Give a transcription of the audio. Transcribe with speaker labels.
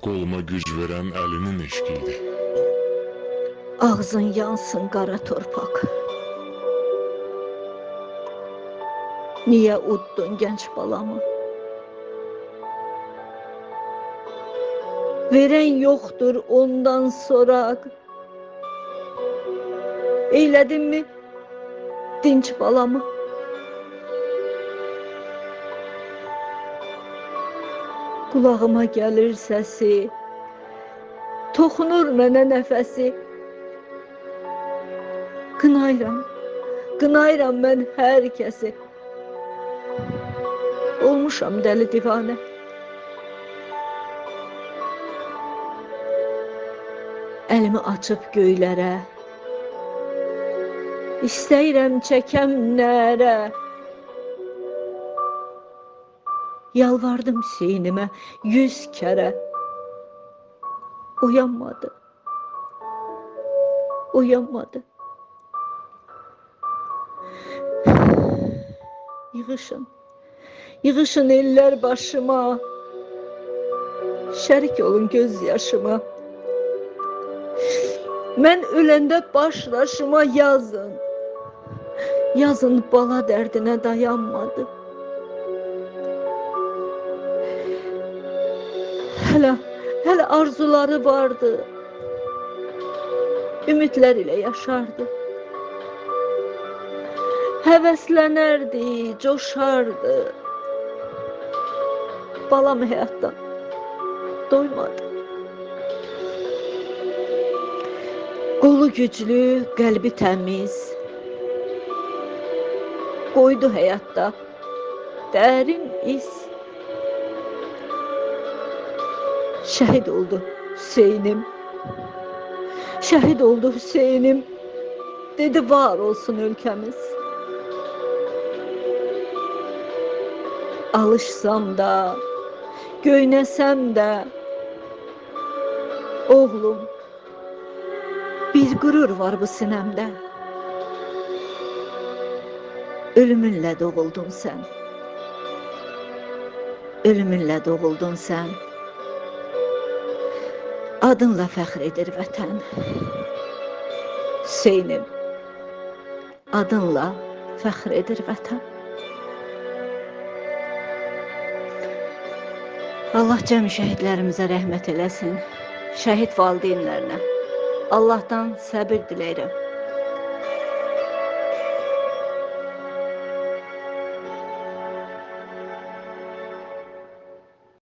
Speaker 1: Qoluma güc verən əlinin eşqiydi.
Speaker 2: Ağzın yansın qara torpaq. Niyə uddun gənc balamı? Verən yoxdur ondan sonra. Eylədin mi dinç balamı? Qulağıma gəlir səsi, toxunur mənə nəfəsi. Qınayıram mən hər kəsi. Olmuşam dəli divanə. Əlimi açıb göylərə, İstəyirəm çəkəm nərə. Yalvardım Hüseynimə 100 kərə. Uyanmadı. Yığışın ellər başıma, şərik olun göz yaşıma. Mən öləndə başlaşıma yazın. Yazın bala dərdinə dayanmadı. Hələ arzuları vardı. Ümidlər ilə yaşardı. Həvəslənərdi, coşardı. Balam həyatdan doymadı. Qolu güclü, qəlbi təmiz. Qoydu həyatda dərin iz. Şəhid oldu Hüseynim. Şəhid oldu Hüseynim. Dedi var olsun ölkəmiz. Alışsam da, göynəsəm də, oğlum, bir qürur var bu sinəmdə. Ölümünlə doğuldun sən. Ölümünlə doğuldun sən. Adınla fəxr edir vətən. Hüseynim, adınla fəxr edir vətən. Allah cəmi şəhidlərimizə rəhmət eləsin. Şəhid valideynlərinə Allahdan səbir diləyirəm.